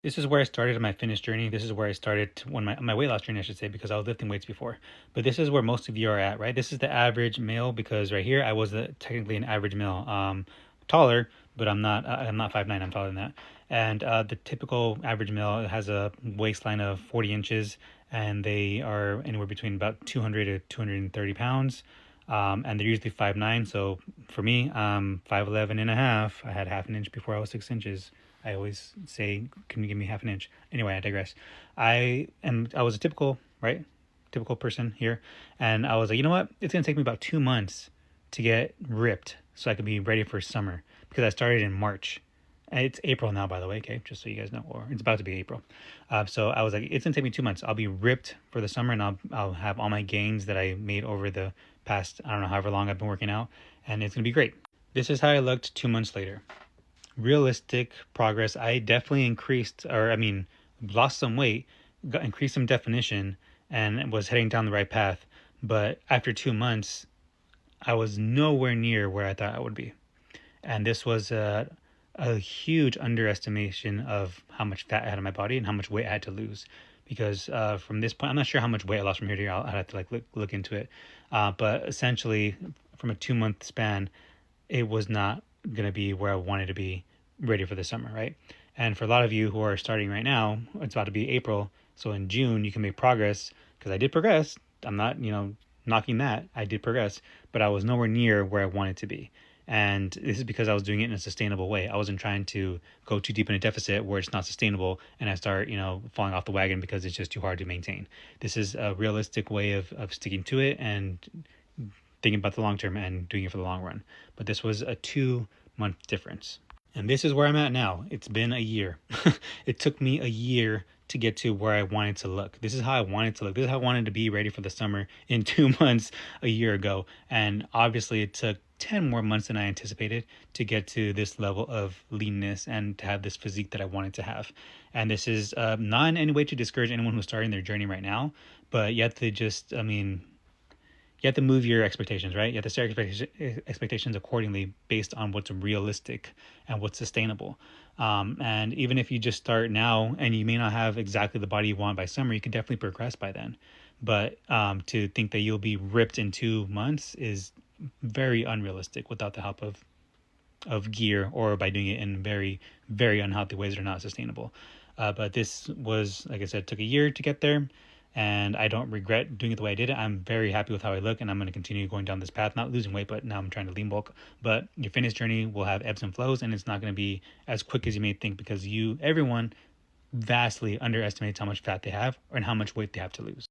This is where I started my fitness journey. This is where I started when my weight loss journey, I should say, because I was lifting weights before. But this is where most of you are at, right? This is the average male because right here I was technically an average male, taller, but I'm not. I'm not 5'9". I'm taller than that. And the typical average male has a waistline of 40 inches, and they are anywhere between about 200 to 230 pounds. And they're usually 5'9". So for me, 5'11 and a half. I had half an inch before I was 6 inches. I always say, "Can you give me half an inch?" Anyway, I digress. I was a typical, right? Typical person here. And I was like, you know what? It's gonna take me about 2 months to get ripped so I could be ready for summer. Because I started in March. And it's April now, by the way, okay, just so you guys know, or it's about to be April. So I was like, it's gonna take me 2 months. I'll be ripped for the summer, and I'll have all my gains that I made over the past, I don't know, however long I've been working out, and it's gonna be great. This is how I looked 2 months later. Realistic progress. I definitely increased, or I mean, lost some weight, increased some definition, and was heading down the right path. But after 2 months, I was nowhere near where I thought I would be. And this was a huge underestimation of how much fat I had in my body and how much weight I had to lose. Because from this point, I'm not sure how much weight I lost from here to here. I'd have to like look into it. But essentially, from a 2 month span, it was not going to be where I wanted to be ready for the summer, right? And for a lot of you who are starting right now, it's about to be April. So in June, you can make progress because I did progress. I'm not, knocking that. I did progress, but I was nowhere near where I wanted to be. And this is because I was doing it in a sustainable way. I wasn't trying to go too deep in a deficit where it's not sustainable and I start, falling off the wagon because it's just too hard to maintain. This is a realistic way of sticking to it and thinking about the long term and doing it for the long run. But this was a 2 month difference. And this is where I'm at now. It's been a year. It took me a year to get to where I wanted to look. This is how I wanted to look. This is how I wanted to be ready for the summer in 2 months a year ago. And obviously, it took 10 more months than I anticipated to get to this level of leanness and to have this physique that I wanted to have. And this is not in any way to discourage anyone who's starting their journey right now, but you have to just, you have to move your expectations, right? You have to set expectations accordingly based on what's realistic and what's sustainable. And even if you just start now and you may not have exactly the body you want by summer, you can definitely progress by then. But to think that you'll be ripped in 2 months is very unrealistic without the help of gear or by doing it in very, very unhealthy ways that are not sustainable. But this was, like I said, took a year to get there, and I don't regret doing it the way I did it. I'm very happy with how I look, and I'm going to continue going down this path, not losing weight, but now I'm trying to lean bulk. But your fitness journey will have ebbs and flows, and it's not going to be as quick as you may think because everyone vastly underestimates how much fat they have and how much weight they have to lose.